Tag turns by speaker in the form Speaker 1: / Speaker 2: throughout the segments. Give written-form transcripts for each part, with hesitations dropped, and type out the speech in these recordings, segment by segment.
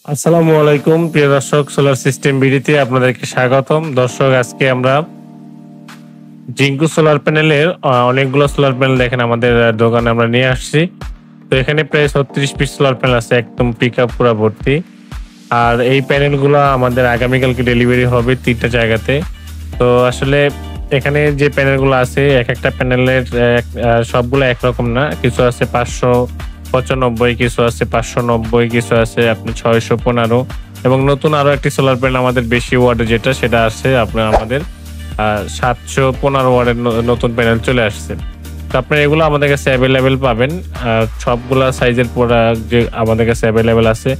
Speaker 1: আসসালামু আলাইকুম প্রিয় দর্শক, সোলার সিস্টেম বিডিতে আপনাদেরকে স্বাগতম। দর্শক, আজকে আমরা জিঙ্কু সোলার প্যানেলের অনেকগুলো সোলার প্যানেল দেখেন আমাদের দোকানে আমরা নিয়ে আসছি। তো এখানে প্রায় 36 পিস সোলার প্যানেল আছে, একদম পিকআপ পুরা ভর্তি। আর এই প্যানেলগুলো আমাদের আগামীকালকে ডেলিভারি হবে 3টা জায়গাতে। তো আসলে এখানে যে প্যানেলগুলো আছে, এক একটা প্যানেলের সবগুলো একরকম না। কিছু আছে 595, কিছু আছে 590, কিছু আছে আপনার 615 এবং নতুন আরো একটি সোলার প্যানেল আমাদের বেশি ওয়াটের যেটা সেটা আছে আপনার আমাদের 715 ওয়াটের নতুন প্যানেল চলে আসছে। তো আপনার এগুলো আমাদের কাছে অ্যাভেলেবেল পাবেন। সবগুলা সাইজের প্রোডাক্ট যে আমাদের কাছে অ্যাভেলেবেল আছে।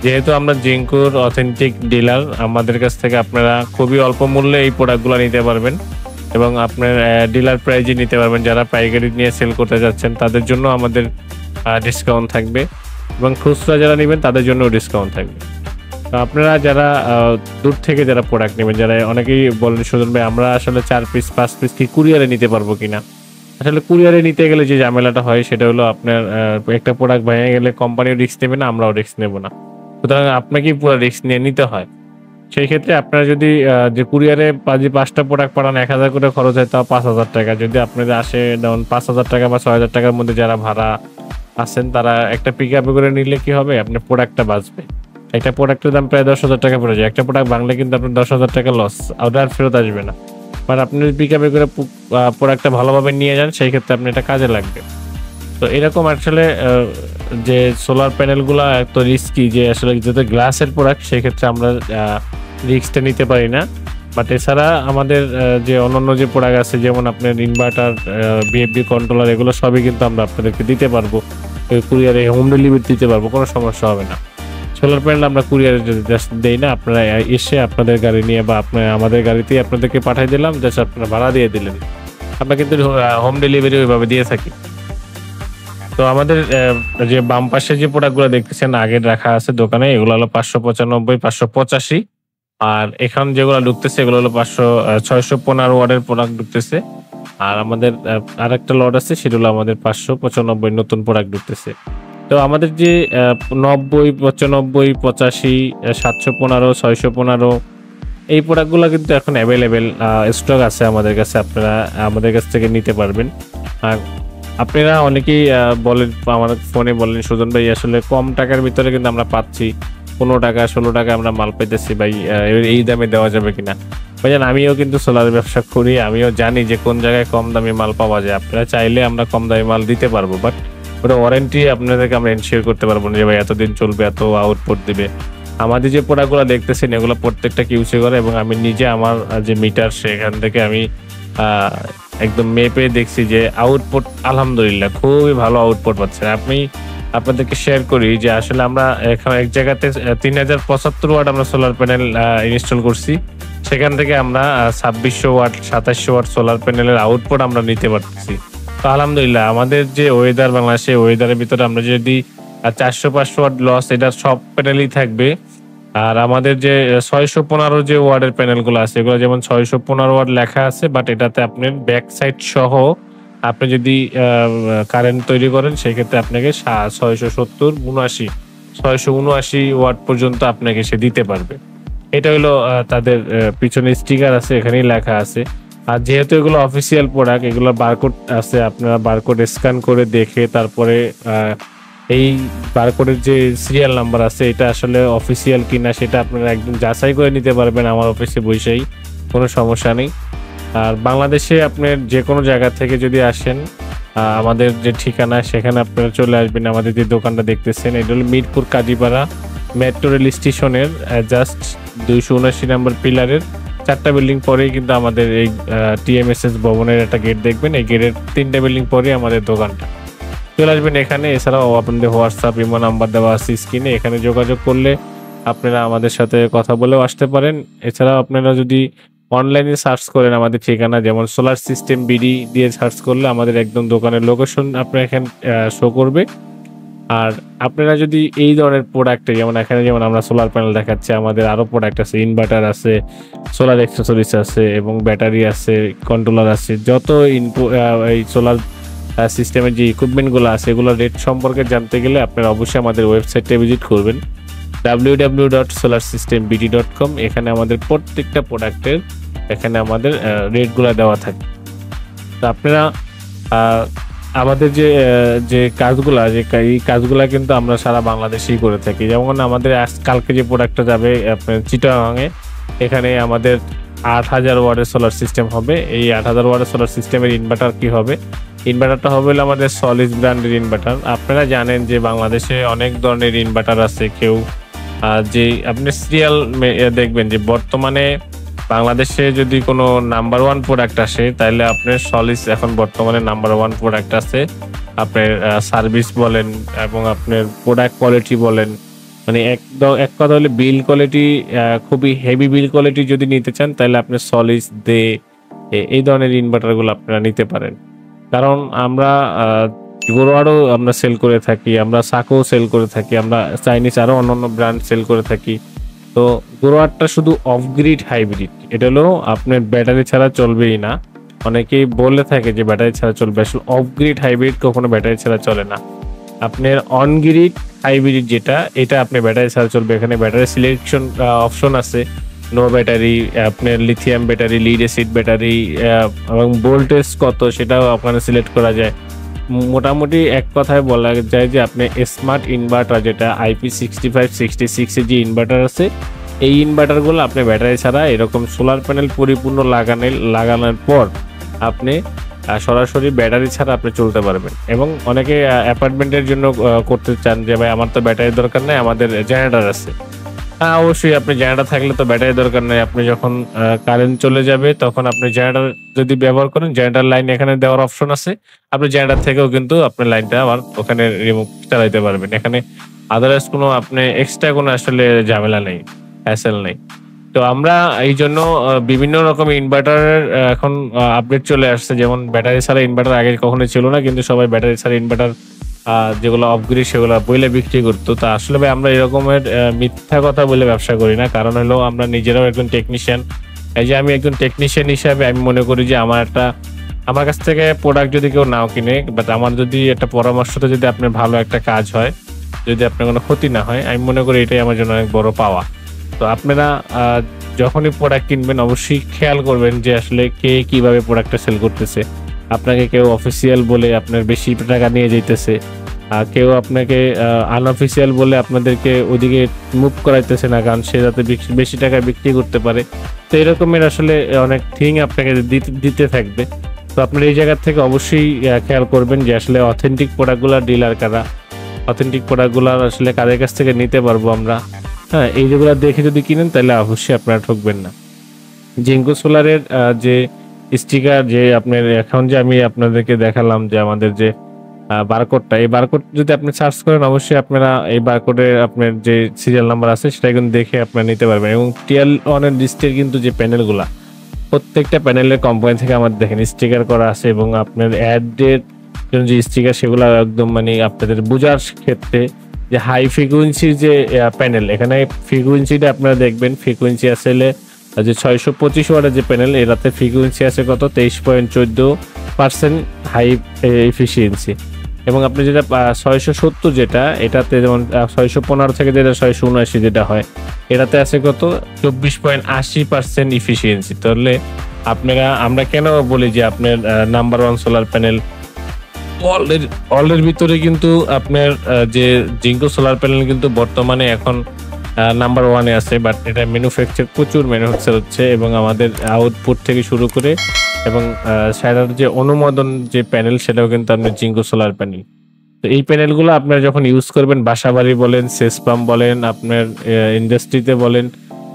Speaker 1: যেহেতু আমরা জিঙ্কুর অথেন্টিক ডিলার, আমাদের কাছ থেকে আপনারা খুবই অল্প মূল্যে এই প্রোডাক্টগুলো নিতে পারবেন এবং আপনার ডিলার প্রাইজে নিতে পারবেন। যারা পাইকারি নিয়ে সেল করতে যাচ্ছেন তাদের জন্য আমাদের ডিসকাউন্ট থাকবে এবং খুচরা যারা নেবেন তাদের জন্যও ডিসকাউন্ট থাকবে। তো আপনারা যারা দূর থেকে যারা প্রোডাক্ট নেবেন, যারা অনেকেই বলেন সুজন ভাই আমরা আসলে 4 পিস 5 পিস কি কুরিয়ারে নিতে পারবো কিনা। আসলে কুরিয়ারে নিতে গেলে যে ঝামেলাটা হয় সেটা হলো আপনার একটা প্রোডাক্ট ভেঙে গেলে কোম্পানিও রিস্ক নেবে না, আমরাও রিস্ক নেব না। সুতরাং আপনাকেই পুরো রিস্ক নিয়ে নিতে হয়। সেই ক্ষেত্রে আপনারা যদি যে কুরিয়ারে 5টা প্রোডাক্ট পাঠান 1000 করে খরচ হয়, তাও 5000 টাকা। যদি আপনাদের আসে ধরুন 5000 টাকা বা 6000 টাকার মধ্যে যারা ভাড়া আছেন তারা একটা পিকআপে করে নিলে কি হবে, আপনার প্রোডাক্টটা বাঁচবে। একটা প্রোডাক্টের দাম প্রায় 10,000 টাকা পড়ে যায়। একটা প্রোডাক্ট ভাঙলে কিন্তু আপনার 10,000 টাকা লস, আর ফেরত আসবে না। বাট আপনি যদি পিকআপে করে প্রোডাক্টটা ভালোভাবে নিয়ে যান সেই ক্ষেত্রে আপনি এটা কাজে লাগবে। তো এরকম আসলে যে সোলার প্যানেলগুলো এত রিস্কি, যে আসলে যেহেতু গ্লাসের প্রোডাক্ট সেই ক্ষেত্রে আমরা রিস্কটা নিতে পারি না। বাট এছাড়া আমাদের যে অন্যান্য যে প্রোডাক্ট আছে, যেমন আপনার ইনভার্টার, বিএফডি কন্ট্রোলার, এগুলো সবই কিন্তু আমরা আপনাদেরকে দিতে পারবো। কুরিয়ারে হোম ডেলিভারি দিতে পারবো, কোনো সমস্যা হবে না। সোলার প্যানেল আমরা কুরিয়ারে জাস্ট দেই না, আপনারা এসে আপনাদের গাড়ি নিয়ে বা আপনার আমাদের গাড়িতেই আপনাদেরকে পাঠিয়ে দিলাম, জাস্ট আপনারা ভাড়া দিয়ে দিলেন। আমরা কিন্তু হোম ডেলিভারি ওইভাবে দিয়ে থাকি। তো আমাদের যে বাম পাশে যে প্রোডাক্টগুলো দেখতেছেন আগের রাখা আছে দোকানে, এগুলো হলো 595, 585। আর এখন যেগুলো ঢুকতেছে এগুলো হলো 615 ওয়াটের প্রোডাক্ট ঢুকতেছে। আর আমাদের আরেকটা লট আছে, সেটা হলো আমাদের 595 নতুন প্রোডাক্ট ঢুকতেছে। তো আমাদের যে 90, 95, 85, 715, 615 এই প্রোডাক্টগুলো কিন্তু এখন অ্যাভেলেবেল স্টক আছে আমাদের কাছে। আপনারা আমাদের কাছ থেকে নিতে পারবেন। আর আপনারা অনেকেই বলেন, আমার ফোনে বলেন সুজন ভাই আসলে কম টাকার ভিতরে কিন্তু আমরা পাচ্ছি 15 টাকা 16 টাকা আমরা মাল পেতেছি ভাই, এই দামে দেওয়া যাবে কিনা। ভাইজান, আমিও কিন্তু সোলার ব্যবসা করি, আমিও জানি যে কোন জায়গায় কম দামে মাল পাওয়া যায়। আপনারা চাইলে আমরা কম দামে মাল দিতে পারবো, বাট ওটা ওয়ারেন্টি আপনাদেরকে আমরা এনশিওর করতে পারবো না যে ভাই এতদিন চলবে, এত আউটপুট দিবে। আমাদের যে প্রোডাক্টগুলো দেখতেছেন এগুলো প্রত্যেকটা কিউসি করে এবং আমি নিজে আমার যে মিটার সেখান থেকে আমি একদম মেপে দেখছি যে আউটপুট আলহামদুলিল্লাহ খুবই ভালো আউটপুট পাচ্ছে। আমি আপনাদেরকে শেয়ার করি যে আসলে আমরা এখানে এক জায়গাতে 3075 ওয়াট আমরা সোলার প্যানেল ইনস্টল করছি। সেখান থেকে আমরা 2600 ওয়াট 2700 ওয়াট সোলার প্যানেলের আউটপুট আমরা নিতে পারতেছি। তো আলহামদুলিল্লাহ আমাদের যে ওয়েদার, বাংলাদেশে ওয়েদারের ভিতরে আমরা যদি 400-500 ওয়াট লস, এটা সব প্যানেলই থাকবে। আর আমাদের যে 615 যে ওয়ার্ডের প্যানেলগুলো আছে, এগুলো যেমন 615 ওয়ার্ড লেখা আছে, বাট এটাতে আপনার ব্যাক সাইড সহ আপনি যদি কারেন্ট তৈরি করেন সেক্ষেত্রে আপনাকে 670-79 ওয়াট পর্যন্ত আপনাকে সে দিতে পারবে। এটা হলো তাদের পিছনে স্টিকার আছে, এখানেই লেখা আছে। আর যেহেতু এগুলো অফিসিয়াল প্রোডাক্ট, এগুলো বারকোড আছে, আপনারা বারকোড স্ক্যান করে দেখে তারপরে এই বারকোডের যে সিরিয়াল নাম্বার আছে এটা আসলে অফিসিয়াল কিনা সেটা আপনারা একদম যাচাই করে নিতে পারবেন আমার অফিসে বসেই, কোনো সমস্যা নেই। আর বাংলাদেশে আপনার যে কোনো জায়গা থেকে যদি আসেন, আমাদের যে ঠিকানা সেখানে আপনারা চলে আসবেন। আমাদের যে দোকানটা দেখতেছেন এটা হলো মিরপুর কাজীপাড়া মেট্রো রেল স্টেশনের জাস্ট 279 নম্বর পিলারের 4টা বিল্ডিং পরেই কিন্তু আমাদের এই টিএমএসএস ভবনের একটা গেট দেখবেন। এই গেটের 3টা বিল্ডিং পরেই আমাদের দোকানটা। চলে আসবেন এখানে। এছাড়াও আপনাদের হোয়াটসঅ্যাপ, ইমো নাম্বার দেওয়া আছে স্ক্রিনে, এখানে যোগাযোগ করলে আপনারা আমাদের সাথে কথা বলেও আসতে পারেন। এছাড়াও আপনারা যদি অনলাইনে সার্চ করেন আমাদের ঠিকানা, যেমন সোলার সিস্টেম বিডি দিয়ে সার্চ করলে আমাদের একদম দোকানের লোকেশন আপনার এখানে শো করবে। আর আপনারা যদি এই ধরনের প্রোডাক্টে, যেমন এখানে যেমন আমরা সোলার প্যানেল দেখাচ্ছি, আমাদের আরও প্রোডাক্ট আছে, ইনভার্টার আছে, সোলার অ্যাক্সেসরিজ আছে এবং ব্যাটারি আছে, কন্ট্রোলার আছে। যত এই সোলার সিস্টেমের যে ইকুইপমেন্টগুলো আছে এগুলোর রেট সম্পর্কে জানতে গেলে আপনারা অবশ্যই আমাদের ওয়েবসাইটে ভিজিট করবেন। www.solarsystembd.com। এখানে আমাদের প্রত্যেকটা প্রোডাক্টের এখানে আমাদের রেটগুলো দেওয়া থাকে। তো আপনারা আমাদের যে কাজগুলা এই কাজগুলা কিন্তু আমরা সারা বাংলাদেশেই করে থাকি। যেমন আমাদের কালকে যে প্রোডাক্টটা যাবে আপনার চিটাগাংয়ে, এখানে আমাদের 8000 ওয়াটের সোলার সিস্টেম হবে। এই 8000 ওয়াটের সোলার সিস্টেমের ইনভার্টার কি হবে? ইনভার্টারটা হবে হলো আমাদের সলিস ব্র্যান্ডের ইনভার্টার। আপনারা জানেন যে বাংলাদেশে অনেক ধরনের ইনভার্টার আছে। কেউ যে আপনি সিরিয়াল দেখবেন যে বর্তমানে বাংলাদেশে যদি কোনো নাম্বার 1 প্রোডাক্ট আসে, তাহলে আপনার সলিস এখন বর্তমানে নাম্বার 1 প্রোডাক্ট আছে। আপনার সার্ভিস বলেন এবং আপনার প্রোডাক্ট কোয়ালিটি বলেন, মানে এক কথা হলে বিল কোয়ালিটি, খুবই হেভি বিল কোয়ালিটি যদি নিতে চান, তাহলে আপনি সলিস এই ধরনের ইনভার্টারগুলো আপনারা নিতে পারেন। কারণ আমরা গোরোয়ারও আমরা সেল করে থাকি, আমরা সাকো সেল করে থাকি, আমরা চাইনিজ আরও অন্যান্য ব্র্যান্ড সেল করে থাকি। তো গোরোয়ারটা শুধু অফ গ্রিড হাইব্রিড, এটা হলো আপনার ব্যাটারি ছাড়া চলবেই না। অনেকেই বলে থাকে যে ব্যাটারি ছাড়া চলবে, আসলে অফ গ্রিড হাইব্রিড কখনো ব্যাটারি ছাড়া চলে না। আপনার অন গ্রিড হাইব্রিড যেটা, এটা আপনি ব্যাটারি ছাড়া চলবে। এখানে ব্যাটারি সিলেকশন অপশন আছে, নো ব্যাটারি, আপনার lithium battery, lead acid battery এবং ভোল্টেজ কত সেটাও আপনারা সিলেক্ট করা যায়। মোটামুটি এক কথায় বলা যায় যে আপনি স্মার্ট ইনভার্টার, যেটা IP6566 এর যে ইনভার্টার আছে, এই ইনভার্টারগুলো আপনি ব্যাটারি ছাড়া এরকম সোলার প্যানেল পরিপূর্ণ লাগানোর পর আপনি সরাসরি ব্যাটারি ছাড়া আপনি চলতে পারবেন। এবং অনেকে অ্যাপার্টমেন্টের জন্য করতে চান যে ভাই আমার তো ব্যাটারির দরকার নেই, আমাদের জেনারেটর আছে। হ্যাঁ, অবশ্যই আপনি জেনারেটর থাকলে তো ব্যাটারি দরকার নেই। আপনি যখন কারেন্ট চলে যাবে তখন আপনি জেনারেটর যদি ব্যবহার করেন, জেনারেটর লাইন এখানে দেওয়ার অপশন আছে। আপনি জেনারেটর থেকেও কিন্তু আপনার লাইনটা আবার ওখানে রিমুভ চালাইতে পারবেন। এখানে আদারওয়াইজ কোনো আপনি এক্সট্রা কোনো আসলে ঝামেলা নেই, হ্যাসেল নেই। তো আমরা এই জন্য বিভিন্ন রকম ইনভার্টারের এখন আপডেট চলে আসছে। যেমন ব্যাটারি ছাড়া ইনভার্টার আগে কখনোই ছিল না, কিন্তু সবাই ব্যাটারি ছাড়া ইনভার্টার যেগুলো অফগ্রিড সেগুলো বইলে বিক্রি করতো। তা আসলে ভাই আমরা এরকমের মিথ্যা কথা বলে ব্যবসা করি না। কারণ হলো আমরা নিজেরাও একজন টেকনিশিয়ান। এই যে আমি একজন টেকনিশিয়ান হিসাবে আমি মনে করি যে আমার কাছ থেকে প্রোডাক্ট যদি কেউ নাও কিনে, বাট আমার যদি একটা পরামর্শতে যদি আপনার ভালো একটা কাজ হয়, যদি আপনার কোনো ক্ষতি না হয়, আমি মনে করি এটাই আমার জন্য অনেক বড় পাওয়া। তো আপনারা যখনই প্রোডাক্ট কিনবেন অবশ্যই খেয়াল করবেন যে আসলে কে কিভাবে প্রোডাক্টটা সেল করতেছে। আপনাকে কেউ অফিসিয়াল বলে আপনার বেশি টাকা নিয়ে যাইতেছে, কেউ আপনাকে আনঅফিসিয়াল বলে আপনাদেরকে ওদিকে মুভ করাইতেছে না, কারণ সে যাতে বেশি টাকায় বিক্রি করতে পারে। তো এরকমের আসলে অনেক থিং আপনাকে দিতে থাকবে। তো আপনার এই জায়গা থেকে অবশ্যই খেয়াল করবেন যে আসলে অথেন্টিক প্রোডাক্টগুলো ডিলার কারা, অথেন্টিক প্রোডাক্টগুলো আসলে কাদের কাছ থেকে নিতে পারবো আমরা। হ্যাঁ, এই যেগুলো দেখে যদি কিনেন তাহলে অবশ্যই আপনারা ঠকবেন না। জিঙ্কো সোলারের যে স্টিকার, যে আপনার এখন যে আমি আপনাদেরকে দেখালাম যে আমাদের যে বারকোডটা, এই বারকোড যদি আপনি সার্চ করেন অবশ্যই আপনারা এই বারকোডে আপনার যে সিরিয়াল নাম্বার আছে সেটা কিন্তু দেখে আপনারা নিতে পারবেন। এবং টিএল অনের লিস্টের কিন্তু যে প্যানেলগুলা, প্রত্যেকটা প্যানেলের কোম্পানি থেকে আমাদের দেখেন স্টিকার করা আছে। এবং আপনার অ্যাডের জন্য যে স্টিকার, সেগুলো একদম মানে আপনাদের বোঝার ক্ষেত্রে যে হাই ফ্রিকুয়েন্সির যে প্যানেল, এখানে ফ্রিকুয়েন্সিটা আপনারা দেখবেন, ফ্রিকুয়েন্সি আসলে যে 625 ওয়াটের যে প্যানেল, এটাতে ফ্রিকুয়েন্সি আছে কত 23.14% হাই এফিসিয়েন্সি। এবং আপনি যেটা 670 যেটা, এটাতে যেমন 615 থেকে যেটা 679 যেটা হয়, এটাতে আছে কত 24.80% ইফিসিয়েন্সি। তাহলে আমরা কেন বলি যে আপনার নাম্বার 1 সোলার প্যানেল, ওয়ার্ল্ডের ভিতরে কিন্তু আপনার যে জিঙ্কো সোলার প্যানেল কিন্তু বর্তমানে এখন নাম্বার 1-এ আছে। বাট এটা প্রচুর ম্যানুফ্যাকচার হচ্ছে, এবং আমাদের আউটপুট থেকে শুরু করে এবং সেটার যে অনুমোদন যে প্যানেল, সেটাও কিন্তু আপনার জিঙ্কো সোলার প্যানেল। তো এই প্যানেলগুলো আপনারা যখন ইউজ করবেন, বাসাবাড়ি বলেন, সেচ পাম্প বলেন, আপনার ইন্ডাস্ট্রিতে বলেন,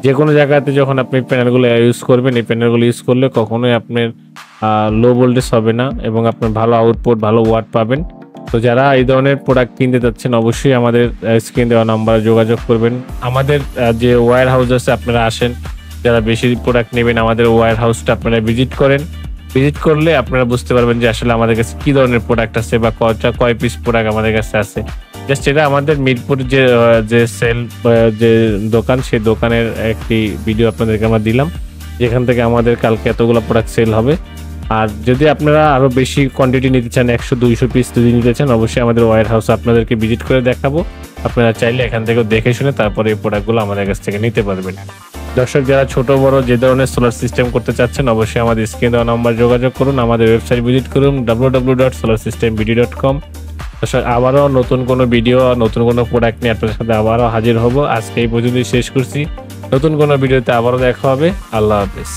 Speaker 1: যে কোনো জায়গাতে যখন আপনি প্যানেলগুলো ইউজ করবেন, এই প্যানেলগুলো ইউজ করলে কখনোই আপনার লো ভোল্টেজ হবে না এবং আপনার ভালো আউটপুট, ভালো ওয়াট পাবেন। তো যারা এই ধরনের প্রোডাক্ট কিনতে যাচ্ছেন অবশ্যই আমাদের স্ক্রিন দেওয়া নাম্বারে যোগাযোগ করবেন। আমাদের যে ওয়্যার হাউস আছে, আপনারা আসেন, যারা বেশি প্রোডাক্ট নেবেন আমাদের ওয়্যার হাউসটা আপনারা ভিজিট করেন। ভিজিট করলে আপনারা বুঝতে পারবেন যে আসলে আমাদের কাছে কি ধরনের প্রোডাক্ট আছে বা কয় পিস প্রোডাক্ট আমাদের কাছে আছে। জাস্ট এটা আমাদের মিরপুর যে সেল যে দোকান, সেই দোকানের একটি ভিডিও আপনাদেরকে আমরা দিলাম, যেখান থেকে আমাদের কালকে এতগুলো প্রোডাক্ট সেল হবে। আর যদি আপনারা আরো বেশি কোয়ান্টিটি নিতে চান, 100-200 পিস যদি নিতে চান, অবশ্যই আমাদের ওয়্যার হাউস আপনাদেরকে ভিজিট করে দেখাবো। আপনারা চাইলে এখান থেকে দেখে শুনে তারপরে এই প্রোডাক্টগুলো আমাদের কাছ থেকে নিতে পারবেন। দর্শক যারা ছোট বড় যে ধরনের সোলার সিস্টেম করতে চাচ্ছেন অবশ্যই আমাদের স্ক্রিনে দেওয়া নাম্বার যোগাযোগ করুন, আমাদের ওয়েবসাইট ভিজিট করুন www.solarsystembd.com। দর্শক আবারও নতুন কোনো ভিডিও নতুন কোনো প্রোডাক্ট নিয়ে আপনাদের সাথে আবারও হাজির হব। আজকে এই পর্যন্তই শেষ করছি, নতুন কোনো ভিডিওতে আবারও দেখা হবে। আল্লাহ হাফেজ।